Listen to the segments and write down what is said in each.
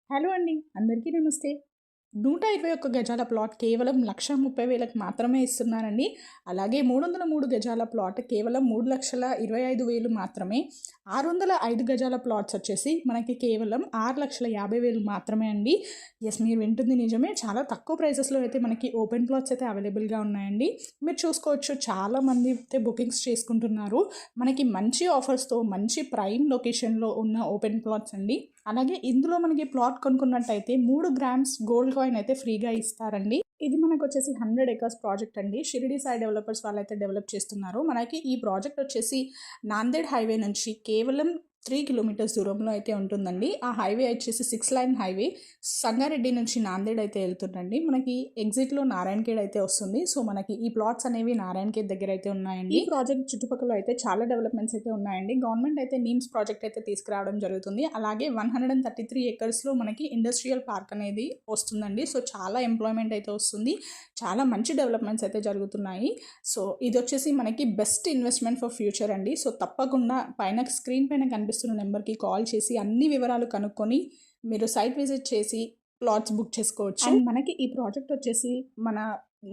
Hello అండి. అందరికీ నమస్తే. 121 గజాల ప్లాట్ కేవలం 1,30,000కి మాత్రమే ఇస్తున్నారండి. అలాగే 303 గజాల ప్లాట్ కేవలం 3,25,000 మాత్రమే. 605 గజాల ప్లాట్స్ వచ్చేసి మనకి కేవలం 6,50,000 మాత్రమే అండి. మీరు వింటుంది నిజమే. చాలా తక్కువ ప్రైసెస్లో అయితే మనకి ఓపెన్ ప్లాట్స్ అయితే అవైలబుల్గా ఉన్నాయండి. మీరు చూసుకోవచ్చు, చాలామంది అయితే బుకింగ్స్ చేసుకుంటున్నారు. మనకి మంచి ఆఫర్స్తో మంచి ప్రైమ్ లొకేషన్లో ఉన్న ఓపెన్ ప్లాట్స్ అండి. అలాగే ఇందులో మనకి ప్లాట్ కొనుక్కున్నట్టయితే 3 గ్రామ్స్ గోల్డ్ కాయిన్ అయితే ఫ్రీగా ఇస్తారండి. ఇది మనకు వచ్చేసి 100 ఎకర్స్ ప్రాజెక్ట్ అండి. షిరిడి సాయి డెవలపర్స్ వాళ్ళైతే డెవలప్ చేస్తున్నారు. మనకి ఈ ప్రాజెక్ట్ వచ్చేసి నాందేడ్ హైవే నుంచి కేవలం 3 కిలోమీటర్స్ దూరంలో అయితే ఉంటుందండి. ఆ హైవే వచ్చేసి 6 లైన్ హైవే. సంగారెడ్డి నుంచి నాందేడ్ అయితే వెళ్తుందండి. మనకి ఎగ్జిట్లో నారాయణఖేడ్ అయితే వస్తుంది. సో మనకి ఈ ప్లాట్స్ అనేవి నారాయణఖేడ్ దగ్గర అయితే ఉన్నాయండి. ఈ ప్రాజెక్ట్ చుట్టుపక్కల అయితే చాలా డెవలప్మెంట్స్ అయితే ఉన్నాయండి. గవర్నమెంట్ అయితే నీమ్స్ ప్రాజెక్ట్ అయితే తీసుకురావడం జరుగుతుంది. అలాగే 133 ఎకర్స్లో మనకి ఇండస్ట్రియల్ పార్క్ అనేది వస్తుందండి. సో చాలా ఎంప్లాయ్మెంట్ అయితే వస్తుంది. చాలా మంచి డెవలప్మెంట్స్ అయితే జరుగుతున్నాయి. సో ఇది వచ్చేసి మనకి బెస్ట్ ఇన్వెస్ట్మెంట్ ఫర్ ఫ్యూచర్ అండి. సో తప్పకుండా స్క్రీన్ పైన కనిపిస్తున్న నెంబర్కి కాల్ చేసి అన్ని వివరాలు కనుక్కొని మీరు సైట్ విజిట్ చేసి ప్లాట్స్ బుక్ చేసుకోవచ్చు. అండ్ మనకి ఈ ప్రాజెక్ట్ వచ్చేసి మన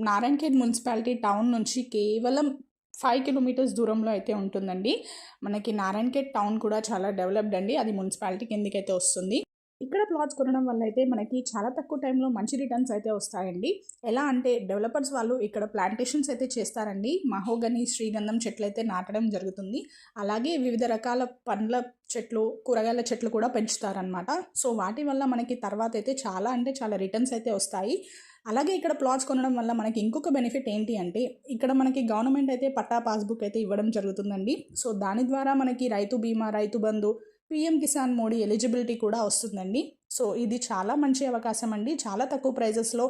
నారాయణఖేడ్ మున్సిపాలిటీ టౌన్ నుంచి కేవలం 5 కిలోమీటర్స్ దూరంలో అయితే ఉంటుందండి. మనకి నారాయణఖేడ్ టౌన్ కూడా చాలా డెవలప్డ్ అండి. అది మున్సిపాలిటీ కిందకైతే వస్తుంది. ఇక్కడ ప్లాట్స్ కొనడం వల్ల అయితే మనకి చాలా తక్కువ టైంలో మంచి రిటర్న్స్ అయితే వస్తాయండి. ఎలా అంటే డెవలపర్స్ వాళ్ళు ఇక్కడ ప్లాంటేషన్స్ అయితే చేస్తారండి. మహోగని, శ్రీగంధం చెట్లు అయితే నాటడం జరుగుతుంది. అలాగే వివిధ రకాల పండ్ల చెట్లు, కూరగాయల చెట్లు కూడా పెంచుతారనమాట. సో వాటి వల్ల మనకి తర్వాత అయితే చాలా అంటే చాలా రిటర్న్స్ అయితే వస్తాయి. అలాగే ఇక్కడ ప్లాట్స్ కొనడం వల్ల మనకి ఇంకొక బెనిఫిట్ ఏంటి అంటే ఇక్కడ మనకి గవర్నమెంట్ అయితే పట్టా పాస్బుక్ అయితే ఇవ్వడం జరుగుతుందండి. సో దాని ద్వారా మనకి రైతు బీమా, రైతు బంధు, పీఎం కిసాన్ మోడీ ఎలిజిబిలిటీ కూడా వస్తుందండి. సో ఇది చాలా మంచి అవకాశం అండి. చాలా తక్కువ ప్రైజెస్లో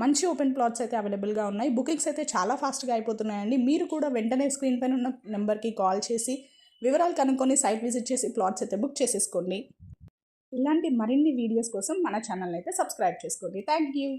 మంచి ఓపెన్ ప్లాట్స్ అయితే అవైలబుల్గా ఉన్నాయి. బుకింగ్స్ అయితే చాలా ఫాస్ట్గా అయిపోతున్నాయండి. మీరు కూడా వెంటనే స్క్రీన్ పైన ఉన్న నెంబర్కి కాల్ చేసి వివరాలు కనుక్కొని సైట్ విజిట్ చేసి ప్లాట్స్ అయితే బుక్ చేసేసుకోండి. ఇలాంటి మరిన్ని వీడియోస్ కోసం మన ఛానల్ అయితే సబ్స్క్రైబ్ చేసుకోండి. Thank you.